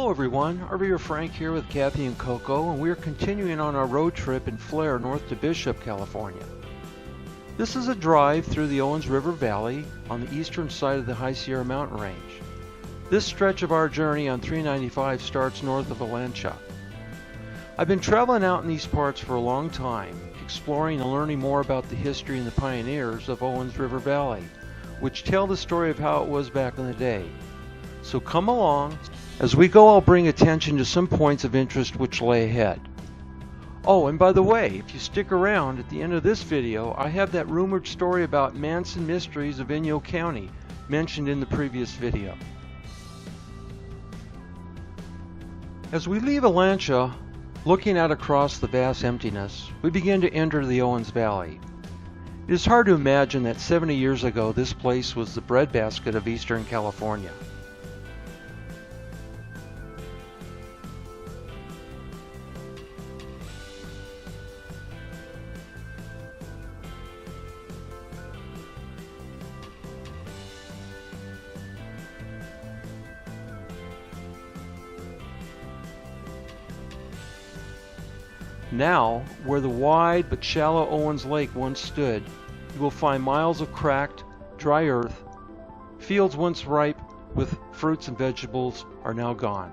Hello everyone, RVer Frank here with Kathee and Coco, and we're continuing on our road trip in Flair, north to Bishop, California. This is a drive through the Owens River Valley on the eastern side of the High Sierra mountain range. This stretch of our journey on 395 starts north of Olancha. I've been traveling out in these parts for a long time, exploring and learning more about the history and the pioneers of Owens River Valley, which tell the story of how it was back in the day. So come along. As we go, I'll bring attention to some points of interest which lay ahead. Oh, and by the way, if you stick around at the end of this video, I have that rumored story about Manson mysteries of Inyo County mentioned in the previous video. As we leave Olancha, looking out across the vast emptiness, we begin to enter the Owens Valley. It is hard to imagine that 70 years ago this place was the breadbasket of Eastern California. Now, where the wide but shallow Owens Lake once stood, you will find miles of cracked, dry earth. Fields once ripe with fruits and vegetables are now gone.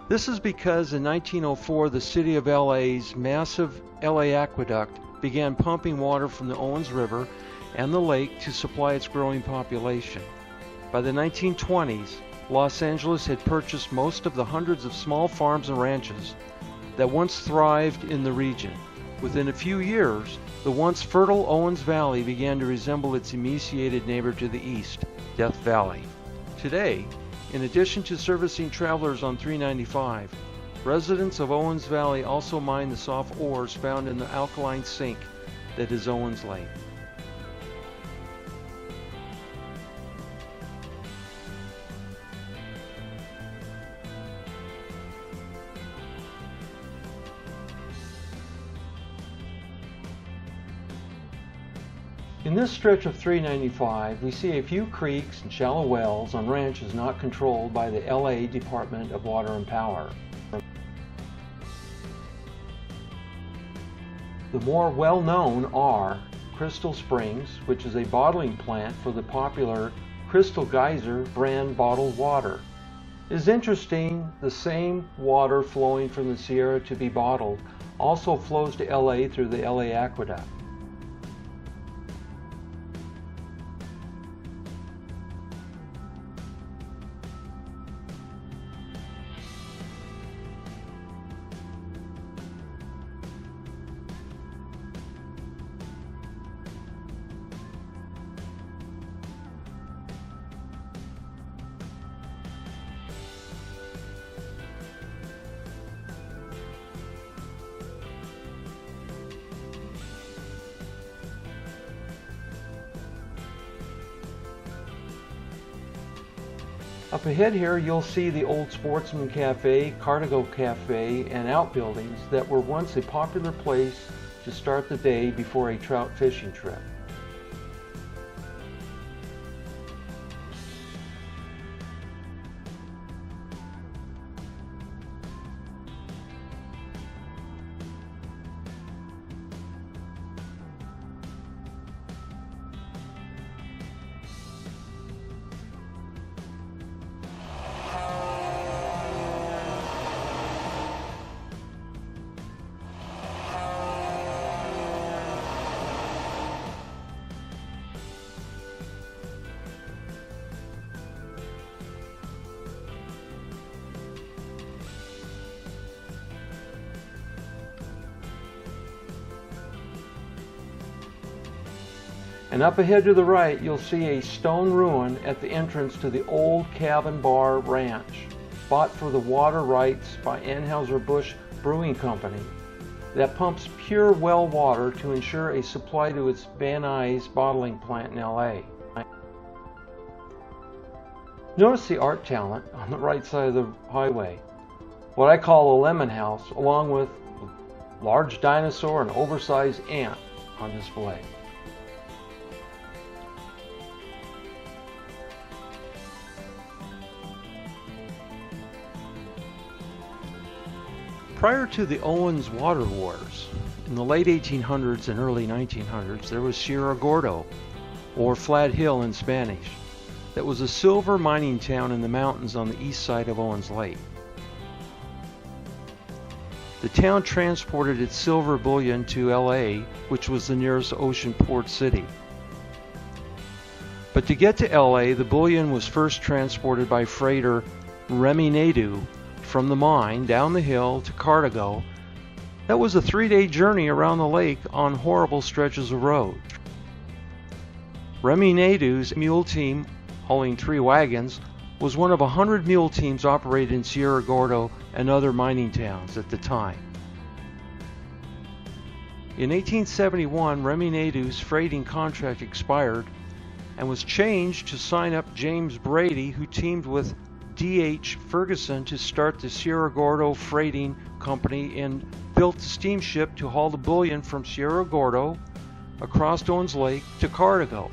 This is because in 1904 the city of LA's massive LA aqueduct began pumping water from the Owens River and the lake to supply its growing population. By the 1920s, Los Angeles had purchased most of the hundreds of small farms and ranches that once thrived in the region. Within a few years, the once fertile Owens Valley began to resemble its emaciated neighbor to the east, Death Valley. Today, in addition to servicing travelers on 395, residents of Owens Valley also mine the soft ores found in the alkaline sink that is Owens Lake. In this stretch of 395, we see a few creeks and shallow wells on ranches not controlled by the LA Department of Water and Power. The more well-known are Crystal Springs, which is a bottling plant for the popular Crystal Geyser brand bottled water. It is interesting, the same water flowing from the Sierra to be bottled also flows to LA through the LA Aqueduct. Up ahead here you'll see the old Sportsman Cafe, Cartago Cafe, and outbuildings that were once a popular place to start the day before a trout fishing trip. And up ahead to the right, you'll see a stone ruin at the entrance to the old Cabin Bar Ranch, bought for the water rights by Anheuser-Busch Brewing Company, that pumps pure well water to ensure a supply to its Van Nuys bottling plant in LA. Notice the art talent on the right side of the highway, what I call a lemon house, along with a large dinosaur and oversized ant on display. Prior to the Owens Water Wars, in the late 1800s and early 1900s, there was Sierra Gordo, or Flat Hill in Spanish, that was a silver mining town in the mountains on the east side of Owens Lake. The town transported its silver bullion to LA, which was the nearest ocean port city. But to get to LA, the bullion was first transported by freighter Remy Nadeau from the mine down the hill to Cartago. That was a 3-day journey around the lake on horrible stretches of road. Remy Nadeau's mule team, hauling 3 wagons, was one of 100 mule teams operated in Sierra Gordo and other mining towns at the time. In 1871, Remy Nadeau's freighting contract expired and was changed to sign up James Brady, who teamed with D.H. Ferguson to start the Sierra Gordo Freighting Company and built the steamship to haul the bullion from Sierra Gordo across Owens Lake to Cartago,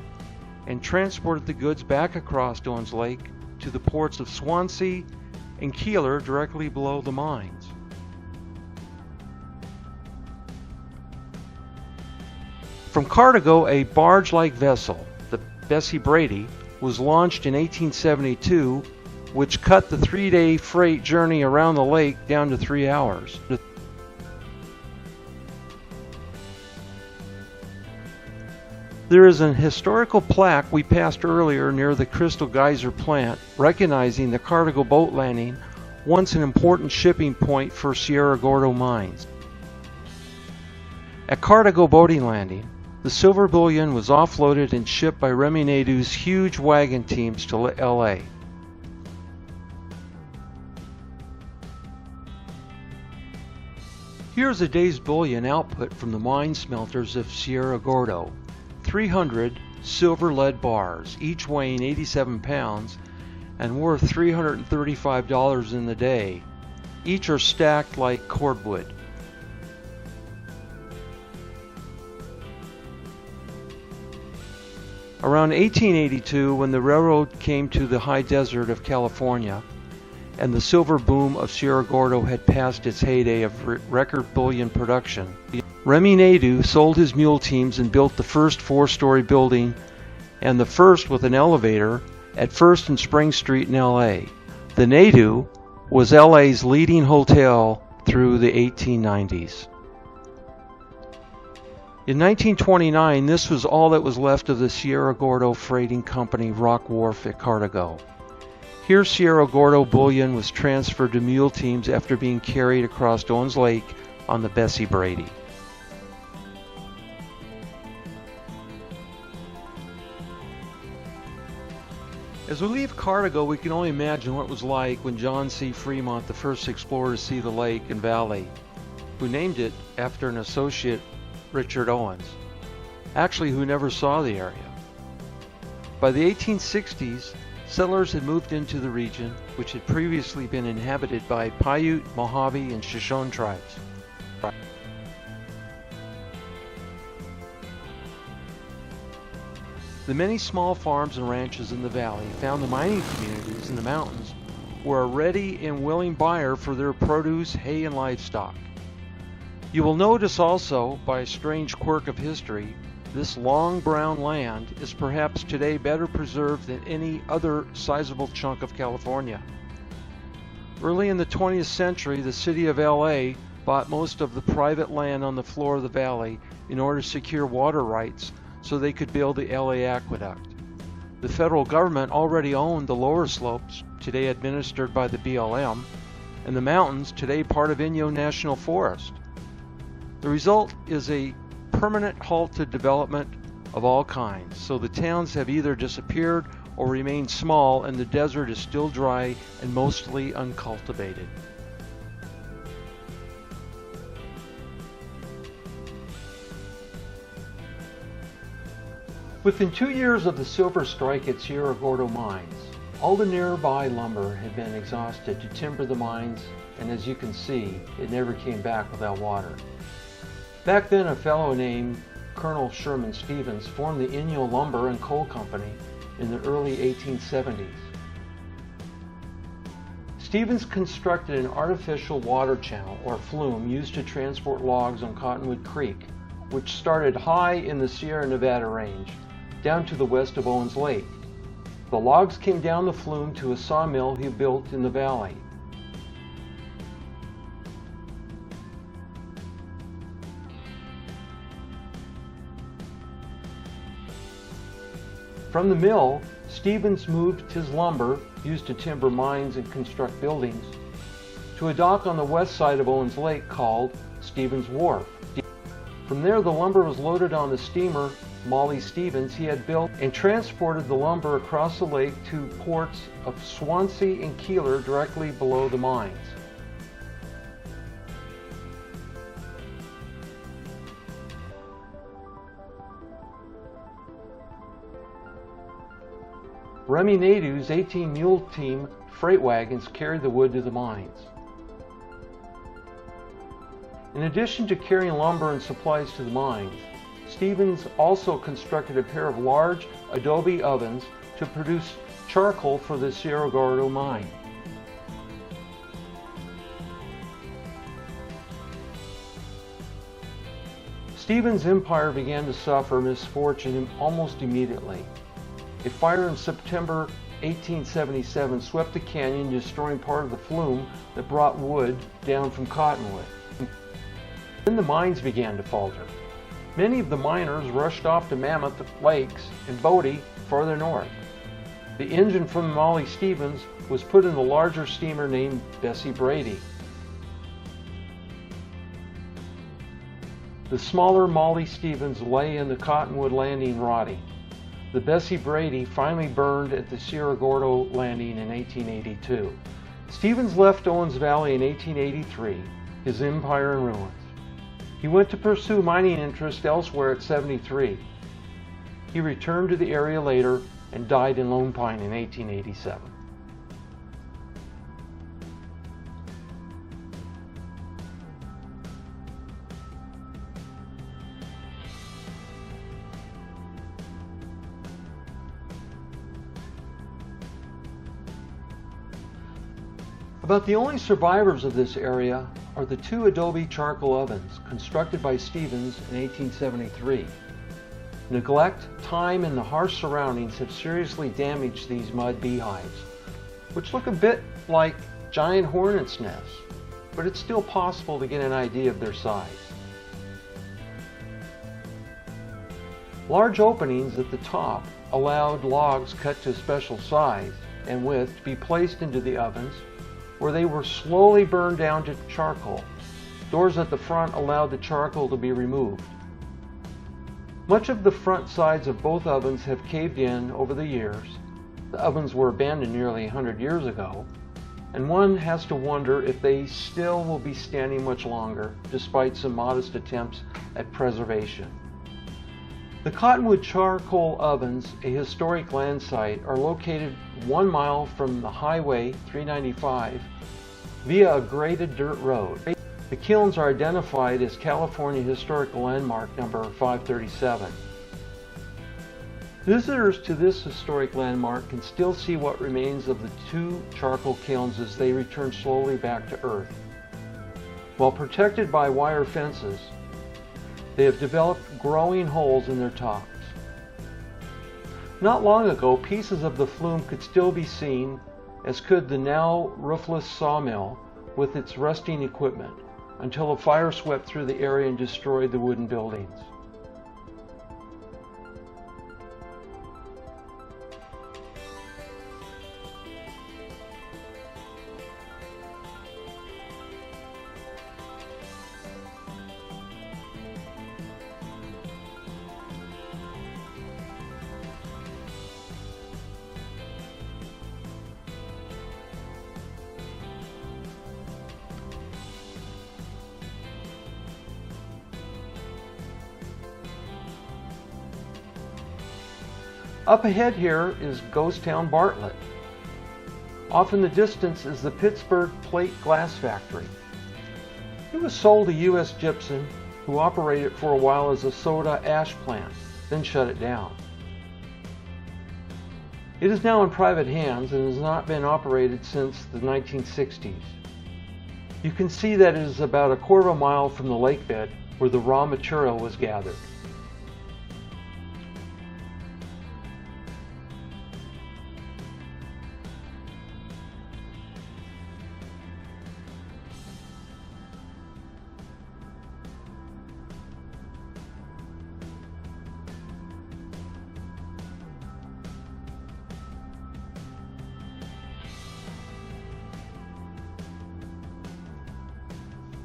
and transported the goods back across Owens Lake to the ports of Swansea and Keeler directly below the mines. From Cartago, a barge-like vessel, the Bessie Brady, was launched in 1872, which cut the 3-day freight journey around the lake down to 3 hours. There is an historical plaque we passed earlier near the Crystal Geyser plant, recognizing the Cartago boat landing, once an important shipping point for Sierra Gordo mines. At Cartago boating landing, the silver bullion was offloaded and shipped by Remy Nadeau's huge wagon teams to LA. Here's a day's bullion output from the mine smelters of Sierra Gordo. 300 silver lead bars, each weighing 87 pounds and worth $335 in the day. Each are stacked like cordwood. Around 1882, when the railroad came to the high desert of California, and the silver boom of Sierra Gordo had passed its heyday of record bullion production, Remy Nadeau sold his mule teams and built the first 4-story building, and the first with an elevator, at First and Spring Street in LA. The Nadeau was LA's leading hotel through the 1890s. In 1929, this was all that was left of the Sierra Gordo Freighting Company Rock Wharf at Cartago. Here, Sierra Gordo bullion was transferred to mule teams after being carried across Owens Lake on the Bessie Brady. As we leave Cartago, we can only imagine what it was like when John C. Fremont, the first explorer to see the lake and valley, who named it after an associate, Richard Owens, actually who never saw the area. By the 1860s, settlers had moved into the region, which had previously been inhabited by Paiute, Mojave, and Shoshone tribes. The many small farms and ranches in the valley found the mining communities in the mountains were a ready and willing buyer for their produce, hay, and livestock. You will notice also, by a strange quirk of history, this long brown land is perhaps today better preserved than any other sizable chunk of California. Early in the 20th century, the city of LA bought most of the private land on the floor of the valley in order to secure water rights so they could build the LA Aqueduct. The federal government already owned the lower slopes, today administered by the BLM, and the mountains, today part of Inyo National Forest. The result is a permanent halt to development of all kinds, so the towns have either disappeared or remained small, and the desert is still dry and mostly uncultivated. Within 2 years of the silver strike at Sierra Gordo mines, all the nearby lumber had been exhausted to timber the mines, and as you can see, it never came back without water. Back then, a fellow named Colonel Sherman Stevens formed the Inyo Lumber and Coal Company in the early 1870s. Stevens constructed an artificial water channel, or flume, used to transport logs on Cottonwood Creek, which started high in the Sierra Nevada range, down to the west of Owens Lake. The logs came down the flume to a sawmill he built in the valley. From the mill, Stevens moved his lumber, used to timber mines and construct buildings, to a dock on the west side of Owens Lake called Stevens Wharf. From there, the lumber was loaded on the steamer Molly Stevens he had built and transported the lumber across the lake to ports of Swansea and Keeler directly below the mines. Remy Naidoo's 18-mule team freight wagons carried the wood to the mines. In addition to carrying lumber and supplies to the mines, Stevens also constructed a pair of large adobe ovens to produce charcoal for the Sierra Gordo mine. Stevens' empire began to suffer misfortune almost immediately. A fire in September 1877 swept the canyon, destroying part of the flume that brought wood down from Cottonwood. Then the mines began to falter. Many of the miners rushed off to Mammoth Lakes and Bodie farther north. The engine from the Molly Stevens was put in the larger steamer named Bessie Brady. The smaller Molly Stevens lay in the Cottonwood landing rotting. The Bessie Brady finally burned at the Sierra Gordo landing in 1882. Stevens left Owens Valley in 1883, his empire in ruins. He went to pursue mining interests elsewhere at 73. He returned to the area later and died in Lone Pine in 1887. About the only survivors of this area are the two adobe charcoal ovens constructed by Stevens in 1873. Neglect, time, and the harsh surroundings have seriously damaged these mud beehives, which look a bit like giant hornets' nests, but it's still possible to get an idea of their size. Large openings at the top allowed logs cut to a special size and width to be placed into the ovens, where they were slowly burned down to charcoal. Doors at the front allowed the charcoal to be removed. Much of the front sides of both ovens have caved in over the years. The ovens were abandoned nearly 100 years ago, and one has to wonder if they still will be standing much longer, despite some modest attempts at preservation. The Cottonwood charcoal ovens, a historic land site, are located 1 mile from the Highway 395 via a graded dirt road. The kilns are identified as California Historical Landmark number 537. Visitors to this historic landmark can still see what remains of the two charcoal kilns as they return slowly back to earth. While protected by wire fences, they have developed growing holes in their tops. Not long ago, pieces of the flume could still be seen, as could the now roofless sawmill with its rusting equipment, until a fire swept through the area and destroyed the wooden buildings. Up ahead here is ghost town Bartlett. Off in the distance is the Pittsburgh plate glass factory. It was sold to U.S. Gypsum, who operated for a while as a soda ash plant, then shut it down. It is now in private hands and has not been operated since the 1960s. You can see that it is about a quarter of a mile from the lake bed where the raw material was gathered.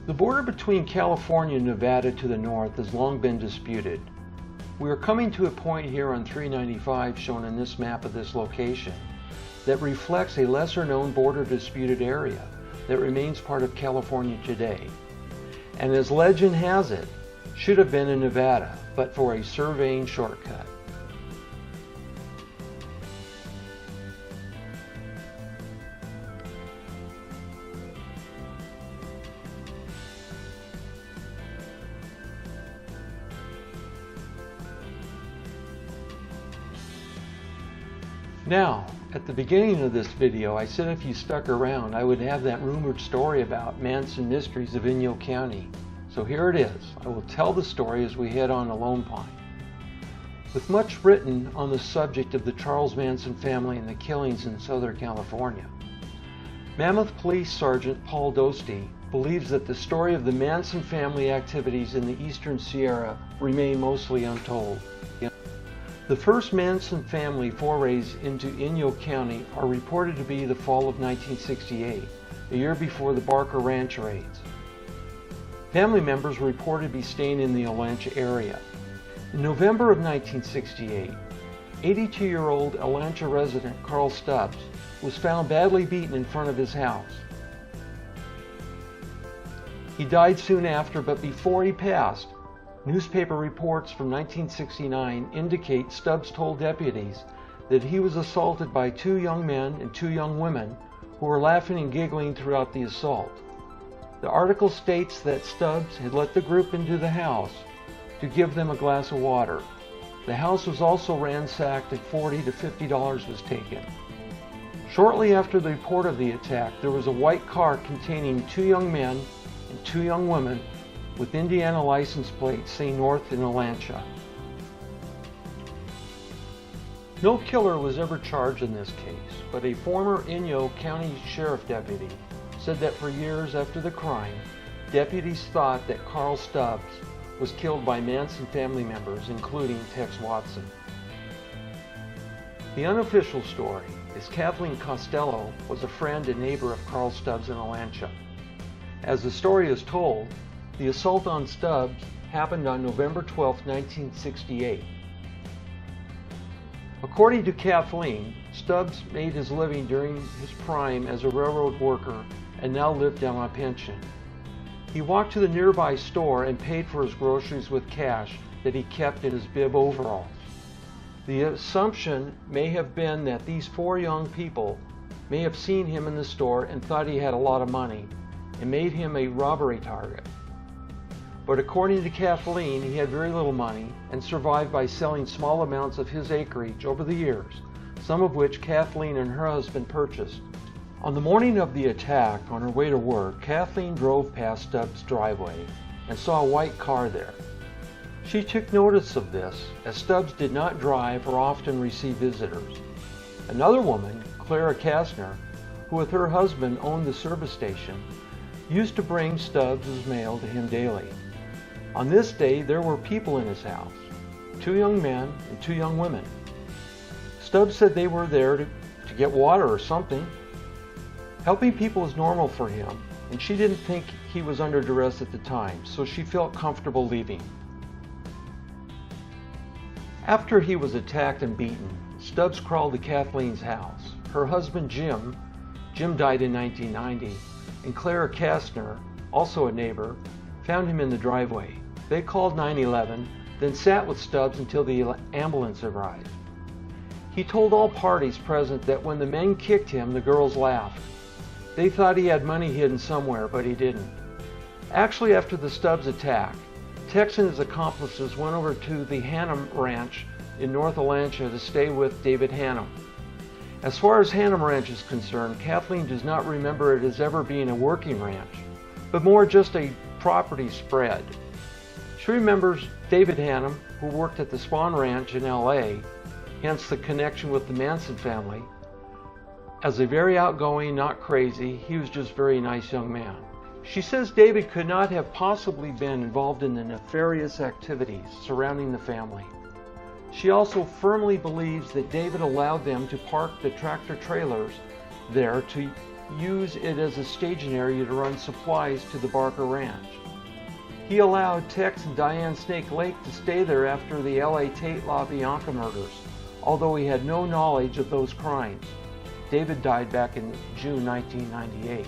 The border between California and Nevada to the north has long been disputed. We are coming to a point here on 395 shown in this map of this location that reflects a lesser known border disputed area that remains part of California today, and as legend has it, should have been in Nevada but for a surveying shortcut. Now, at the beginning of this video, I said if you stuck around, I would have that rumored story about Manson mysteries of Inyo County. So here it is. I will tell the story as we head on to Lone Pine. With much written on the subject of the Charles Manson family and the killings in Southern California, Mammoth Police Sergeant Paul Dostie believes that the story of the Manson family activities in the Eastern Sierra remain mostly untold. The first Manson family forays into Inyo County are reported to be the fall of 1968, a year before the Barker Ranch raids. Family members were reported to be staying in the Olancha area. In November of 1968, 82-year-old Olancha resident Karl Stubbs was found badly beaten in front of his house. He died soon after, but before he passed, newspaper reports from 1969 indicate Stubbs told deputies that he was assaulted by 2 young men and 2 young women who were laughing and giggling throughout the assault. The article states that Stubbs had let the group into the house to give them a glass of water. The house was also ransacked and $40 to $50 was taken. Shortly after the report of the attack, there was a white car containing 2 young men and 2 young women with Indiana license plates saying North in Olancha. No killer was ever charged in this case, but a former Inyo County Sheriff deputy said that for years after the crime, deputies thought that Karl Stubbs was killed by Manson family members, including Tex Watson. The unofficial story is Kathleen Costello was a friend and neighbor of Karl Stubbs in Olancha. As the story is told, the assault on Stubbs happened on November 12, 1968. According to Kathleen, Stubbs made his living during his prime as a railroad worker and now lived on a pension. He walked to the nearby store and paid for his groceries with cash that he kept in his bib overalls. The assumption may have been that these 4 young people may have seen him in the store and thought he had a lot of money and made him a robbery target. But according to Kathleen, he had very little money and survived by selling small amounts of his acreage over the years, some of which Kathleen and her husband purchased. On the morning of the attack, on her way to work, Kathleen drove past Stubbs' driveway and saw a white car there. She took notice of this, as Stubbs did not drive or often receive visitors. Another woman, Clara Kastner, who with her husband owned the service station, used to bring Stubbs' mail to him daily. On this day, there were people in his house, 2 young men and 2 young women. Stubbs said they were there to get water or something. Helping people is normal for him, and she didn't think he was under duress at the time, so she felt comfortable leaving. After he was attacked and beaten, Stubbs crawled to Kathleen's house. Her husband Jim died in 1990, and Clara Kastner, also a neighbor, found him in the driveway. They called 911, then sat with Stubbs until the ambulance arrived. He told all parties present that when the men kicked him, the girls laughed. They thought he had money hidden somewhere, but he didn't. Actually, after the Stubbs attack, Tex and his accomplices went over to the Hannum Ranch in North Olancha to stay with David Hannum. As far as Hannum Ranch is concerned, Kathleen does not remember it as ever being a working ranch, but more just a property spread. She remembers David Hannum, who worked at the Spawn Ranch in LA, hence the connection with the Manson family, as a very outgoing, not crazy, he was just a very nice young man. She says David could not have possibly been involved in the nefarious activities surrounding the family. She also firmly believes that David allowed them to park the tractor trailers there to use it as a staging area to run supplies to the Barker Ranch. He allowed Tex and Diane Snake Lake to stay there after the LA Tate LaBianca murders, although he had no knowledge of those crimes. David died back in June 1998.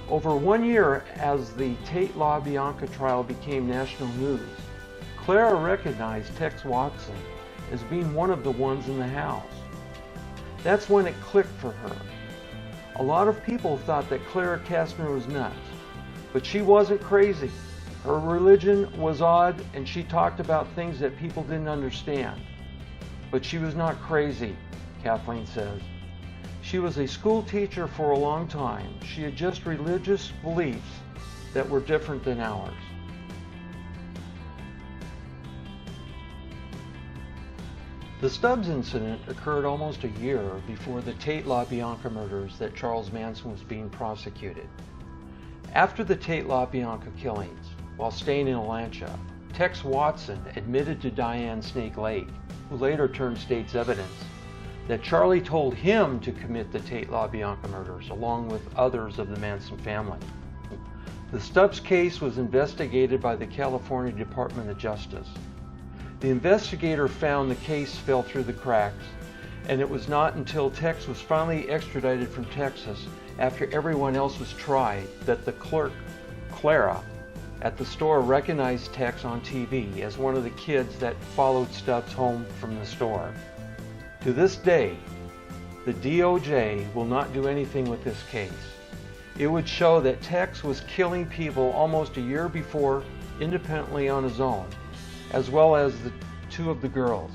Over 1 year as the Tate LaBianca trial became national news, Clara recognized Tex Watson as being one of the ones in the house. That's when it clicked for her. A lot of people thought that Clara Kastner was nuts, but she wasn't crazy. Her religion was odd, and she talked about things that people didn't understand. But she was not crazy, Kathleen says. She was a school teacher for a long time. She had just religious beliefs that were different than ours. The Stubbs incident occurred almost a year before the Tate LaBianca murders that Charles Manson was being prosecuted. After the Tate LaBianca killings, while staying in Olancha, Tex Watson admitted to Diane Snake Lake, who later turned state's evidence, that Charlie told him to commit the Tate LaBianca murders along with others of the Manson family. The Stubbs case was investigated by the California Department of Justice. The investigator found the case fell through the cracks, and it was not until Tex was finally extradited from Texas after everyone else was tried that the clerk, Clara, at the store recognized Tex on TV as one of the kids that followed Stubbs home from the store. To this day, the DOJ will not do anything with this case. It would show that Tex was killing people almost a year before independently on his own, as well as the two of the girls.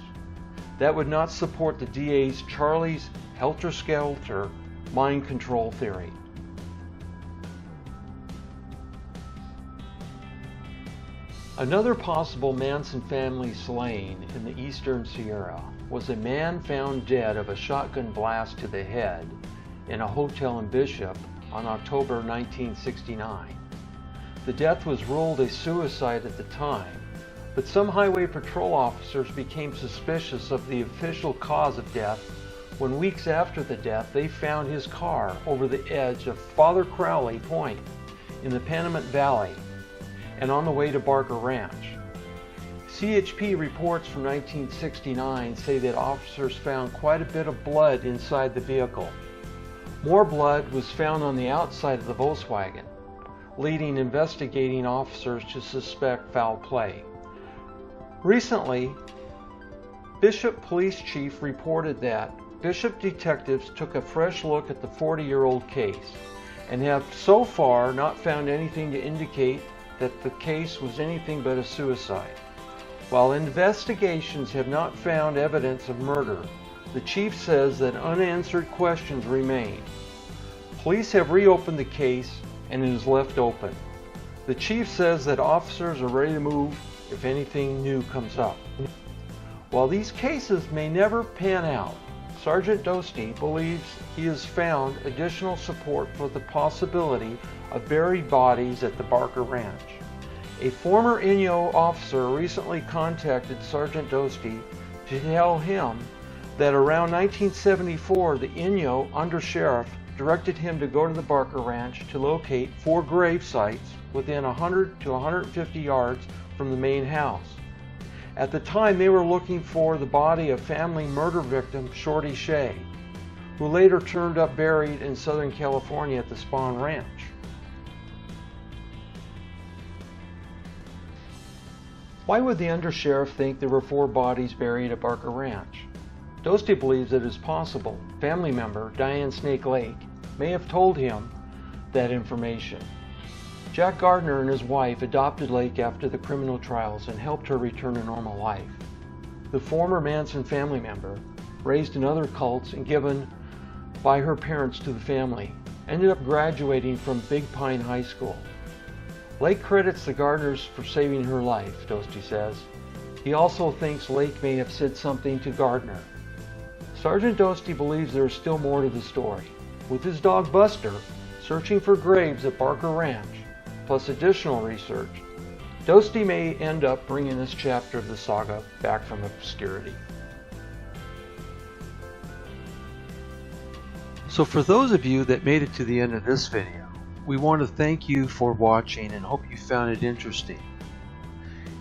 That would not support the DA's Charlie's helter-skelter mind control theory. Another possible Manson family slaying in the eastern Sierra was a man found dead of a shotgun blast to the head in a hotel in Bishop on October 1969. The death was ruled a suicide at the time, but some highway patrol officers became suspicious of the official cause of death when weeks after the death they found his car over the edge of Father Crowley Point in the Panamint Valley and on the way to Barker Ranch. CHP reports from 1969 say that officers found quite a bit of blood inside the vehicle. More blood was found on the outside of the Volkswagen, leading investigating officers to suspect foul play. Recently, Bishop Police Chief reported that Bishop detectives took a fresh look at the 40-year-old case and have so far not found anything to indicate that the case was anything but a suicide. While investigations have not found evidence of murder, the chief says that unanswered questions remain. Police have reopened the case and it is left open. The chief says that officers are ready to move if anything new comes up. While these cases may never pan out, Sergeant Dosti believes he has found additional support for the possibility of buried bodies at the Barker Ranch. A former Inyo officer recently contacted Sergeant Dosti to tell him that around 1974 the Inyo undersheriff directed him to go to the Barker Ranch to locate 4 grave sites within 100 to 150 yards from the main house. At the time they were looking for the body of family murder victim Shorty Shea, who later turned up buried in Southern California at the Spawn Ranch. Why would the undersheriff think there were 4 bodies buried at Barker Ranch? Dosti believes it is possible family member Diane Snake Lake may have told him that information. Jack Gardner and his wife adopted Lake after the criminal trials and helped her return to normal life. The former Manson family member, raised in other cults and given by her parents to the family, ended up graduating from Big Pine High School. Lake credits the Gardners for saving her life, Dosti says. He also thinks Lake may have said something to Gardner. Sergeant Dosti believes there is still more to the story. With his dog Buster searching for graves at Barker Ranch, plus additional research, Dosti may end up bringing this chapter of the saga back from obscurity. So for those of you that made it to the end of this video, we want to thank you for watching and hope you found it interesting.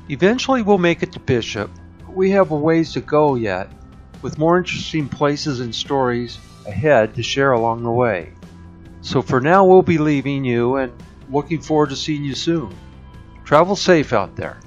Eventually we'll make it to Bishop, but we have a ways to go yet, with more interesting places and stories ahead to share along the way. So for now we'll be leaving you and looking forward to seeing you soon. Travel safe out there.